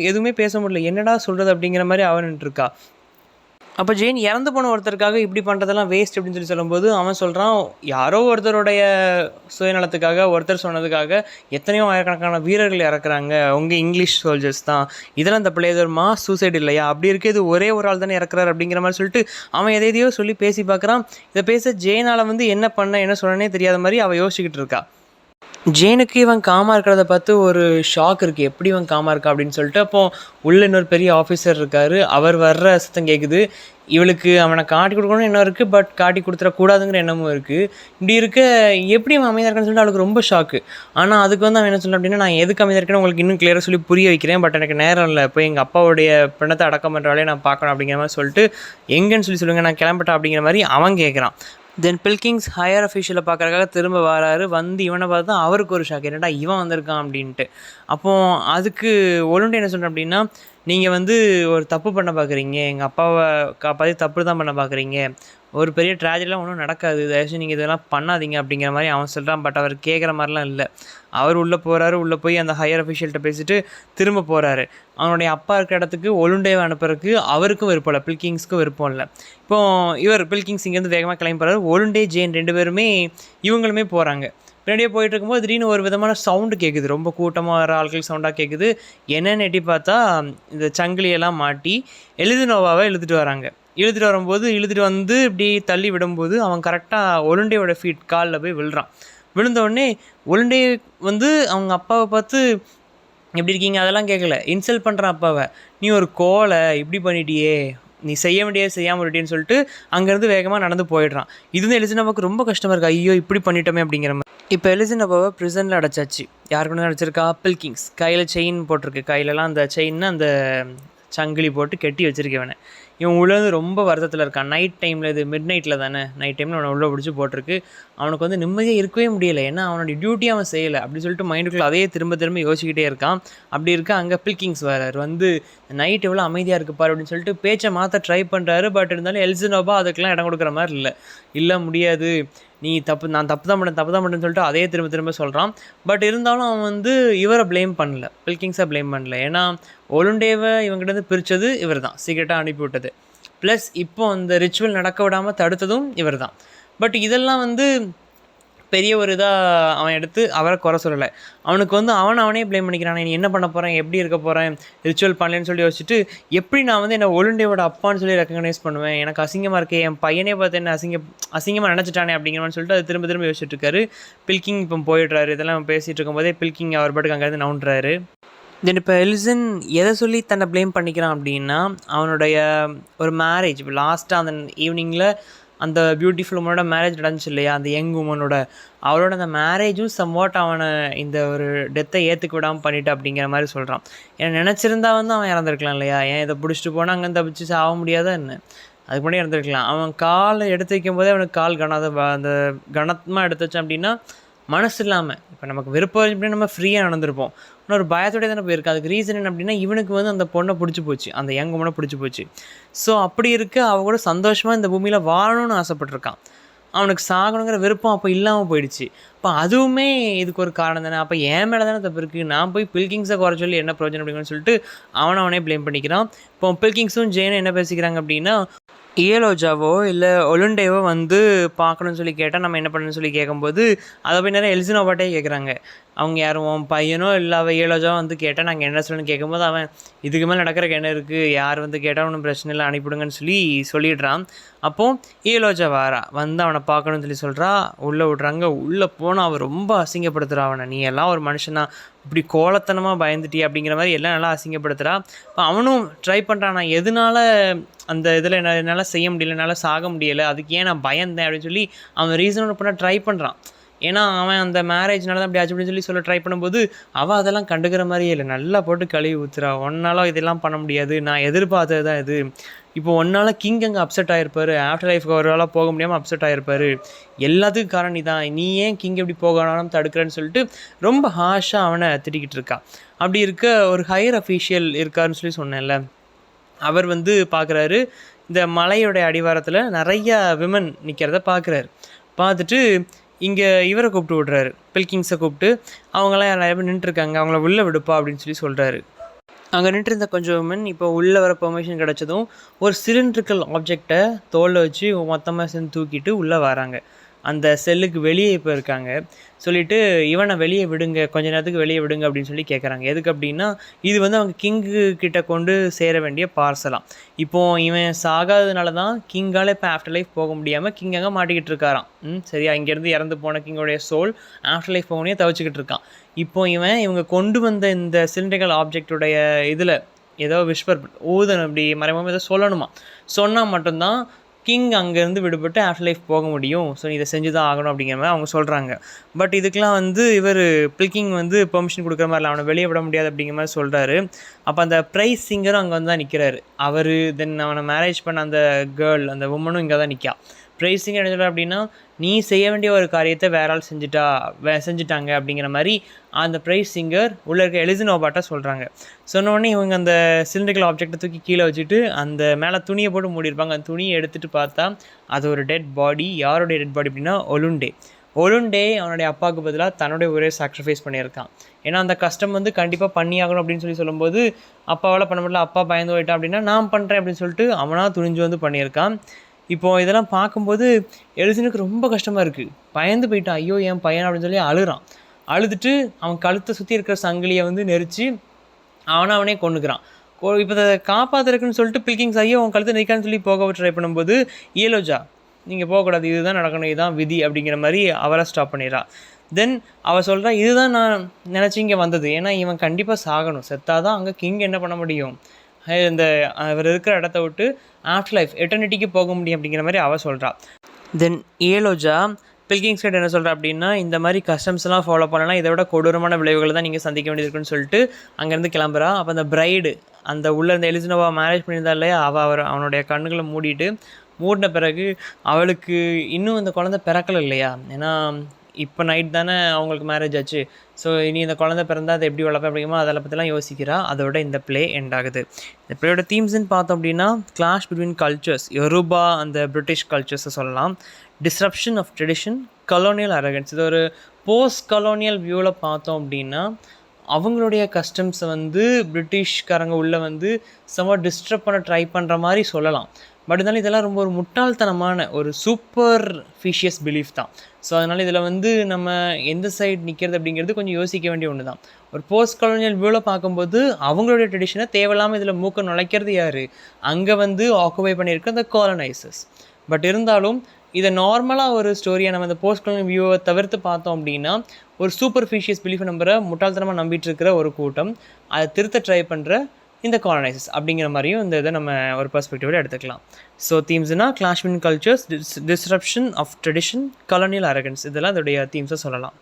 எதுவுமே பேச முடியல. என்னடா சொல்கிறது அப்படிங்கிற மாதிரி அவன்ட்டு இருக்கா. அப்போ ஜேன் இறந்து போன ஒருத்தருக்காக இப்படி பண்ணுறதெல்லாம் வேஸ்ட் அப்படின்னு சொல்லும்போது அவன் சொல்கிறான், யாரோ ஒருத்தருடைய சுயநலத்துக்காக ஒருத்தர் சொன்னதுக்காக எத்தனையோ ஆயிரக்கணக்கான வீரர்கள் இறக்குறாங்க, உங்கள் இங்கிலீஷ் சோல்ஜர்ஸ் தான், இதெல்லாம் இந்த பிள்ளைய மாஸ் சூசைட் இல்லையா, அப்படி இருக்குது ஒரே ஒரு ஆள் தானே இறக்குறாரு அப்படிங்கிற மாதிரி சொல்லிட்டு அவன் எதையோ சொல்லி பேசி பார்க்குறான். இதை பேச ஜேனால் என்ன சொன்னனே தெரியாத மாதிரி அவள் யோசிச்சுக்கிட்டு இருக்கா. ஜேனுக்கு இவன் காமாக இருக்கிறத பார்த்து ஒரு ஷாக் இருக்குது, எப்படி இவன் காமாக இருக்கா அப்படின்னு சொல்லிட்டு. அப்போது உள்ள இன்னொரு பெரிய ஆஃபீஸர் இருக்கார், அவர் வர்ற சத்தம் கேட்குது. இவளுக்கு அவனை காட்டி கொடுக்கணும்னு எண்ணம் இருக்குது, பட் காட்டி கொடுத்துடக்கூடாதுங்கிற எண்ணமும் இருக்குது. இப்படி இருக்க எப்படி அவன் அமைதியாக இருக்கான்னு சொல்லிட்டு அவளுக்கு ரொம்ப ஷாக்கு. ஆனால் அதுக்கு அவன் என்ன சொல்ல அப்படின்னா, நான் எதுக்கு அமைதியாக இருக்கேன்னு உங்களுக்கு இன்னும் கிளியராக சொல்லி புரிய வைக்கிறேன், பட் எனக்கு நேரம் இல்லை, போய் எங்கள் அப்பாவுடைய பிணத்தை அடக்கம் பண்ணுறாலே நான் பார்க்கணும் அப்படிங்கிற மாதிரி சொல்லிட்டு எங்கேன்னு சொல்லுங்கள், நான் கிளம்பிட்டேன் அப்படிங்கிற மாதிரி அவன் கேட்குறான். தென் பில்கிங்ஸ் ஹையர் அஃபீஷியலை பார்க்குறக்காக திரும்ப வராரு. வந்து இவனை பார்த்தா அவருக்கு ஒரு ஷாக், என்னடா இவன் வந்திருக்கான் அப்படின்ட்டு. அப்போது அதுக்கு ஒலுண்டு என்ன சொல்கிறேன் அப்படின்னா, நீங்கள் ஒரு தப்பு பண்ண பார்க்குறீங்க, எங்கள் அப்பாவை காப்பாற்றி தப்பு தான் பண்ண பார்க்குறீங்க, ஒரு பெரிய ட்ராஜடிலாம் ஒன்றும் நடக்காது, தயவுசெய்து நீங்கள் இதெல்லாம் பண்ணாதீங்க அப்படிங்கிற மாதிரி அவன் சொல்கிறான். பட் அவர் கேட்குற மாதிரிலாம் இல்லை. அவர் உள்ளே போகிறாரு, உள்ளே போய் அந்த ஹையர் அஃபீஷியல்கிட்ட பேசிட்டு திரும்ப போகிறாரு. அவனுடைய அப்பா இருக்கிற இடத்துக்கு ஒலுண்டேவை அனுப்புறதுக்கு அவருக்கும் விருப்பம் இல்லை, பில்கிங்ஸ்க்கும் விருப்பம் இல்லை. இப்போது இவர் பில்கிங்ஸ் இங்கேருந்து வேகமாக கிளம்பி போகிறாரு. ஒலுண்டே ஜேன் 2 பேருமே இவங்களுமே போகிறாங்க. பின்னாடியே போயிட்டு இருக்கும்போது திடீர்னு ஒரு விதமான சவுண்டு கேட்குது, ரொம்ப கூட்டமாக வர ஆட்கள் சவுண்டாக கேட்குது. என்னென்னு எட்டி பார்த்தா இந்த சங்கிலியெல்லாம் மாட்டி எலிசனோவாவை இழுத்துட்டு வராங்க. இழுத்துட்டு வரும்போது இப்படி தள்ளி விடும்போது அவன் கரெக்டாக ஒலுண்டேயோட ஃபீட் காலில் போய் விழுறான். விழுந்தோடனே ஒலுண்டே அவங்க அப்பாவை பார்த்து எப்படி இருக்கீங்க அதெல்லாம் கேட்கல, இன்சல்ட் பண்ணுறான் அப்பாவை. நீ ஒரு கோலை இப்படி பண்ணிட்டியே, நீ செய்ய வேண்டியது செய்யாமல் விட்டேன்னு சொல்லிட்டு அங்கேருந்து வேகமாக நடந்து போயிடுறான். இது எலிசனோவாவுக்கு ரொம்ப கஷ்டமாக இருக்கா, ஐயோ இப்படி பண்ணிட்டோமே அப்படிங்கிற மாதிரி. இப்போ எலிசனோவாவை ப்ரிசனில் அடைச்சாச்சு. யாருக்கு அடைச்சிருக்கா, பில்கிங்ஸ். கையில் செயின் போட்டிருக்கு, கையிலலாம் அந்த செயின்னு அந்த சங்கிலி போட்டு கட்டி வச்சுருக்கவனை. இவன் உள்ளே ரொம்ப வருத்தத்தில் இருக்கான். நைட் டைமில், இது மிட் நைட்டில் தானே, நைட் டைமில் அவனை உள்ளே பிடிச்சி போட்டிருக்கு. அவனுக்கு நிம்மதியாக இருக்கவே முடியலை, ஏன்னா அவனுடைய டியூட்டி அவன் செய்யலை அப்படின்னு சொல்லிட்டு மைண்டுக்குள்ளே அதையே திரும்ப யோசிக்கிட்டே இருக்கான். அப்படி இருக்க அங்கே பில்கிங்ஸ் வரார். நைட் எவ்வளோ அமைதியாக இருக்குப்பார் அப்படின்னு சொல்லிட்டு பேச்சை மாற்ற ட்ரை பண்ணுறாரு. பட் இருந்தாலும் எலிசனோவா அதுக்கெலாம் இடம் கொடுக்குற மாதிரி இல்லை முடியாது, நீ நான் தப்பு தான் பண்ணேன்னு சொல்லிட்டு அதே திரும்ப சொல்கிறான். பட் இருந்தாலும் அவன் இவரை ப்ளேம் பண்ணல, பில்கிங்ஸை ப்ளேம் பண்ணல. ஏன்னா ஒலுண்டேவை இவங்கிட்ட பிரித்தது இவர் தான், சீக்கிரட்டாக அனுப்பிவிட்டது. ப்ளஸ் இப்போ அந்த ரிச்சுவல் நடக்க விடாமல் தடுத்ததும் இவர் தான். பட் இதெல்லாம் பெரிய ஒரு இதாக அவன் எடுத்து அவரை குறை சொல்லலை. அவனுக்கு அவனே ப்ளேம் பண்ணிக்கிறான். நீ என்ன பண்ண போகிறேன், எப்படி இருக்க போகிறேன், ரிச்சுவல் பண்ணலன்னு சொல்லி யோசிச்சுட்டு எப்படி நான் என்ன ஒலுண்டேவோட அப்பான்னு சொல்லி ரெக்கக்னைஸ் பண்ணுவேன், எனக்கு அசிங்கமாக இருக்கே, என் பையனே பார்த்து என்ன அசிங்கமாக நினச்சிட்டானே அப்படிங்கிறவன்னு சொல்லிட்டு அது திரும்ப யோசிச்சுட்டு இருக்காரு. பில்கிங் இப்போ போயிடுறாரு. இதெல்லாம் பேசிகிட்டு இருக்கும்போதே பில்கிங் அவர் பாட்டுக்கு அங்கேருந்து நவுண்டுறாரு. தென் இப்போ எலிசன் எதை சொல்லி தன்னை ப்ளேம் பண்ணிக்கிறான் அப்படின்னா, அவனுடைய ஒரு மேரேஜ் லாஸ்ட்டாக அந்த ஈவினிங்கில் அந்த பியூட்டிஃபுல் உமனோட மேரேஜ் நடந்துச்சு இல்லையா, அந்த யங் உமனோட, அவளோட அந்த மேரேஜும் சம்வாட் அவனை இந்த ஒரு டெத்தை ஏற்றுக்க விடாமல் பண்ணிட்டு அப்படிங்கிற மாதிரி சொல்கிறான். ஏன்னா நினச்சிருந்தா அவன் இறந்துருக்கலாம் இல்லையா, ஏன் இதை பிடிச்சிட்டு போனால் அங்கே தப்பிச்சு சாக முடியாதா என்ன, அதுக்கு முன்னாடி இறந்துருக்கலாம். அவன் காலை எடுத்து வைக்கும் போதே அவனுக்கு கால் அந்த கனமாக எடுத்து வச்சான் அப்படின்னா மனசு இல்லாமல். இப்போ நமக்கு விருப்பம் அப்படின்னு நம்ம ஃப்ரீயாக நடந்திருப்போம், ஆனால் ஒரு பயத்தோடய தானே போயிருக்கு. அதுக்கு ரீசன் என்ன அப்படின்னா, இவனுக்கு அந்த பொண்ணை பிடிச்சி போச்சு, அந்த யங் உமனை பிடிச்சி போச்சு. ஸோ அப்படி இருக்க அவ கூட சந்தோஷமாக இந்த பூமியில் வாழணும்னு ஆசைப்பட்டிருக்கான். அவனுக்கு சாகணுங்கிற விருப்பம் அப்போ இல்லாமல் போயிடுச்சு. அப்போ அதுவுமே இதுக்கு ஒரு காரணம் தானே. அப்போ என் மேலே தானே தப்பு இருக்குது, நான் போய் பில்கிங்ஸை குறை சொல்லி என்ன பிரயோஜனம் அப்படிங்கன்னு சொல்லிட்டு அவனே ப்ளேம் பண்ணிக்கிறான். இப்போ பில்கிங்ஸும் ஜேனும் என்ன பேசிக்கிறாங்க அப்படின்னா, இயலோஜாவோ இல்லை ஒலுண்டேவோ பார்க்கணுன்னு சொல்லி கேட்டால் நம்ம என்ன பண்ணணும்னு சொல்லி கேட்கும்போது அதை போய் நேரம் எலிசனோவாட்டே கேட்குறாங்க. அவங்க யாரும் உன் பையனோ இல்லை அவள் ஏழோஜாவோ கேட்டால் நாங்கள் என்ன சொல்லணும்னு கேட்கும்போது அவன் இதுக்கு மேலே நடக்கிறக்கு என்ன இருக்குது, யார் கேட்டால் ஒன்றும் பிரச்சனை இல்லை அனுப்பிவிடுங்கன்னு சொல்லிடுறான். அப்போது ஏழோஜா வாரா அவனை பார்க்கணுன்னு சொல்லி சொல்கிறா. உள்ளே விட்றாங்க. உள்ளே போனால் அவன் ரொம்ப அசிங்கப்படுத்துகிறா அவனை. நீ எல்லாம் ஒரு மனுஷனா, இப்படி கோலத்தனமாக பயந்துட்டி அப்படிங்கிற மாதிரி எல்லாம் நல்லா அசிங்கப்படுத்துகிறா. இப்போ அவனும் ட்ரை பண்ணுறான், நான் எதனால அந்த இதில் என்னால் செய்ய முடியல, என்னால் சாக முடியலை, அதுக்கு ஏன் நான் பயந்தேன் அப்படின்னு சொல்லி அவன் ரீசனோட பண்ண ட்ரை பண்ணுறான். ஏன்னா அவன் அந்த மேரேஜ்னால தான் அப்படி ஆச்சு அப்படின்னு சொல்ல ட்ரை பண்ணும்போது அவள் அதெல்லாம் கண்டுக்கிற மாதிரியே இல்லை, நல்லா போட்டு கழுவி ஊற்றுறா. ஒன்னால இதெல்லாம் பண்ண முடியாது, நான் எதிர்பார்த்தது தான் இது. இப்போ ஒன்றால் கிங் அங்கே அப்செட் ஆகிருப்பார், ஆஃப்டர் லைஃப்க்கு ஒரு வேளை போக முடியாமல் அப்செட் ஆகிருப்பார். எல்லாத்துக்கும் காரணம் நீ தான், நீ ஏன் கிங் எப்படி போகணும் தடுக்கிறேன்னு சொல்லிட்டு ரொம்ப ஹார்ஷாக அவனை திட்டிக்கிட்டு இருக்கா. அப்படி இருக்க ஒரு ஹையர் அஃபீஷியல் இருக்காருன்னு சொல்லி சொன்னேன்ல, அவர் வந்து பார்க்குறாரு, இந்த மலையோடைய அடிவாரத்தில் நிறையா விமன் நிற்கிறத பார்க்குறாரு. பார்த்துட்டு இங்கே இவரை கூப்பிட்டு விட்றாரு, பில்கிங்ஸை கூப்பிட்டு, அவங்களாம் நிறைய பேர் நின்றுருக்காங்க, அவங்கள உள்ளே விடுப்பா அப்படின்னு சொல்லி சொல்கிறாரு. அங்கே நின்றுருந்த கொஞ்சம் விமன் இப்போ உள்ளே வர பெர்மிஷன் கிடச்சதும் ஒரு சிலிண்ட்ரிக்கல் ஆப்ஜெக்டை தோளில் வச்சு மொத்தமாக சேர்ந்து தூக்கிட்டு உள்ளே வராங்க. அந்த செல்லுக்கு வெளியே இப்போ இருக்காங்க. சொல்லிவிட்டு இவனை வெளியே விடுங்க, கொஞ்ச நேரத்துக்கு வெளியே விடுங்க அப்படின்னு சொல்லி கேட்குறாங்க. எதுக்கு அப்படின்னா, இது வந்து அவங்க கிங்கு கிட்ட கொண்டு சேர வேண்டிய பார்சலாம். இப்போது இவன் சாகாததுனால தான் கிங்கால் இப்போ ஆஃப்டர் லைஃப் போக முடியாமல் கிங் அங்கே மாட்டிக்கிட்டு இருக்காராம். சரியா, இங்கேருந்து இறந்து போன கிங்கோடைய சோல் ஆஃப்டர் லைஃப் போகணுன்னே தவிச்சிக்கிட்டு இருக்கான். இப்போ இவங்க கொண்டு வந்த இந்த சிலிண்ட்ரிக்கல் ஆப்ஜெக்டுடைய இதில் ஏதோ விஸ்பர் ஊதணும், அப்படி மறைமுகமாக ஏதோ சொல்லணுமா, சொன்னால் மட்டும்தான் கிங் அங்கேருந்து விடுபட்டு ஆஃப்டர் லைஃப் போக முடியும். ஸோ இதை செஞ்சு தான் ஆகணும் அப்படிங்கிற மாதிரி அவங்க சொல்கிறாங்க. பட் இதுக்கெலாம் வந்து இவர் பில்கிங் வந்து பெர்மிஷன் கொடுக்குற மாதிரி இல்லை, அவனை வெளியே விட முடியாது அப்படிங்கிற மாதிரி சொல்கிறாரு. அப்போ அந்த ப்ரைஸ் சிங்கரும் அங்கே வந்து தான் நிற்கிறாரு. அவர் தென் அவனை மேரேஜ் பண்ண அந்த கேர்ள், அந்த உமனும் இங்கே தான் நிற்கா. ப்ரைஸ் சிங்கர் என்ன சொல்கிறார் அப்படின்னா, நீ செய்ய வேண்டிய ஒரு காரியத்தை வேற ஆள் செஞ்சுட்டாங்க அப்படிங்கிற மாதிரி அந்த ப்ரைஸ் சிங்கர் உள்ளே இருக்க எலிசனோபாட்டை சொல்கிறாங்க. சொன்னோடனே இவங்க அந்த சிலிண்ட்ரிக்கல் ஆப்ஜெக்டை தூக்கி கீழே வச்சுட்டு அந்த மேலே துணியை போட்டு மூடியிருப்பாங்க. அந்த துணியை எடுத்துகிட்டு பார்த்தா அது ஒரு டெட் பாடி. யாருடைய டெட் பாடி அப்படின்னா ஒலுண்டே அவனுடைய அப்பாவுக்கு பதிலாக தன்னுடைய ஒரே சாக்ரிஃபைஸ் பண்ணியிருக்கான். ஏன்னா அந்த கஷ்டம் வந்து கண்டிப்பாக பண்ணியாகணும் அப்படின்னு சொல்லும்போது அப்பாவால் பண்ண முடியல, அப்பா பயந்து போயிட்டான் அப்படின்னா நான் பண்ணுறேன் அப்படின்னு சொல்லிட்டு அவனாக துணிஞ்சு வந்து பண்ணியிருக்கான். இப்போது இதெல்லாம் பார்க்கும்போது எலிசனுக்கு ரொம்ப கஷ்டமாக இருக்குது. பயந்து போயிட்டான், ஐயோ என் பையன் அப்படின்னு சொல்லி அழுறான். அழுதுட்டு அவன் கழுத்தை சுற்றி இருக்கிற சங்கிலியை வந்து நெரிச்சு அவனே கொண்டுக்கிறான். இப்போ அதை காப்பாற்றுறதுக்குன்னு சொல்லிட்டு பில்கிங்ஸ் ஐயோ அவன் கழுத்தை நெரிக்கான்னு சொல்லி போக ட்ரை பண்ணும்போது இயலோஜா நீங்கள் போகக்கூடாது, இதுதான் நடக்கணும், இதுதான் விதி அப்படிங்கிற மாதிரி அவரை ஸ்டாப் பண்ணிடுறா. தென் அவள் சொல்கிறா, இதுதான் நான் நினச்சி இங்கே வந்தது, ஏன்னா இவன் கண்டிப்பாக சாகணும், செத்தாதான் அங்கே கிங் என்ன பண்ண முடியும், இந்த அவர் இருக்கிற இடத்த விட்டு ஆஃப்டர் லைஃப் எட்டர்னிட்டிக்கு போக முடியும் அப்படிங்கிற மாதிரி அவள் சொல்கிறா. தென் இயலோஜா பில்கிங்ஸ் கிட்ட என்ன சொல்கிறா அப்படின்னா, இந்த மாதிரி கஸ்டம்ஸ்லாம் ஃபாலோ பண்ணலாம், இதை விட கொடூரமான விளைவுகளை தான் நீங்கள் சந்திக்க வேண்டியது இருக்குன்னு சொல்லிட்டு அங்கேருந்து கிளம்புறா. அப்போ அந்த பிரைடு அந்த உள்ளே இருந்த எலிசனோவா மேரேஜ் பண்ணியிருந்தா இல்லையா, அவனுடைய கண்ணுகளை மூடின பிறகு அவளுக்கு இன்னும் இந்த குழந்தை பிறக்கலை இல்லையா, ஏன்னா இப்போ நைட் தானே அவங்களுக்கு மேரேஜ் ஆச்சு. ஸோ இனி இந்த குழந்தை பிறந்தால் அதை எப்படி வளர்ப்பேன் அப்படிங்குமோ அதை பற்றிலாம் யோசிக்கிறா. அதோட இந்த ப்ளே எண்ட் ஆகுது. இந்த ப்ளேயோட தீம்ஸ்ன்னு பார்த்தோம் அப்படின்னா, கிளாஷ் பிட்வீன் கல்ச்சர்ஸ், யோருபா அந்த பிரிட்டிஷ் கல்ச்சர்ஸை சொல்லலாம், disruption of tradition, colonial arrogance. இது ஒரு போஸ்ட் கலோனியல் வியூவில் பார்த்தோம் அப்படின்னா அவங்களுடைய கஸ்டம்ஸை வந்து பிரிட்டிஷ்காரங்க உள்ளே வந்து செம்ம டிஸ்டர்ப் பண்ண ட்ரை பண்ணுற மாதிரி சொல்லலாம். பட் இருந்தாலும் இதெல்லாம் ரொம்ப ஒரு முட்டாள்தனமான ஒரு சூப்பர் ஃபிஷியஸ் பிலீஃப் தான். ஸோ அதனால் இதில் வந்து நம்ம எந்த சைடு நிற்கிறது அப்படிங்கிறது கொஞ்சம் யோசிக்க வேண்டிய ஒன்று தான். ஒரு போஸ்ட் கலோனியல் வியூவில் பார்க்கும்போது அவங்களுடைய ட்ரெடிஷனை தேவையில்லாமல் இதில் மூக்க நுழைக்கிறது யார், அங்கே வந்து ஆக்குபை பண்ணியிருக்க அந்த காலனைசர்ஸ். பட் இருந்தாலும் இதை நார்மலாக ஒரு ஸ்டோரியை நம்ம இந்த போஸ்ட் கலோனியல் வியூவை தவிர்த்து பார்த்தோம் அப்படின்னா, ஒரு சூப்பர்ஃபிஷியஸ் பிலீஃப் நம்புகிற முட்டாள்தனமாக நம்பிட்டு இருக்கிற ஒரு கூட்டம், அதை திருத்த ட்ரை பண்ணுற இந்த காலனைசர்ஸ் அப்படிங்கிற மாதிரியும் இந்த இதை நம்ம ஒரு பெர்ஸ்பெக்டிவில் எடுத்துக்கலாம். ஸோ தீம்ஸ்னால் clash between cultures, disruption of tradition, colonial arrogance, இதெல்லாம் அதோடைய தீம்ஸை சொல்லலாம்.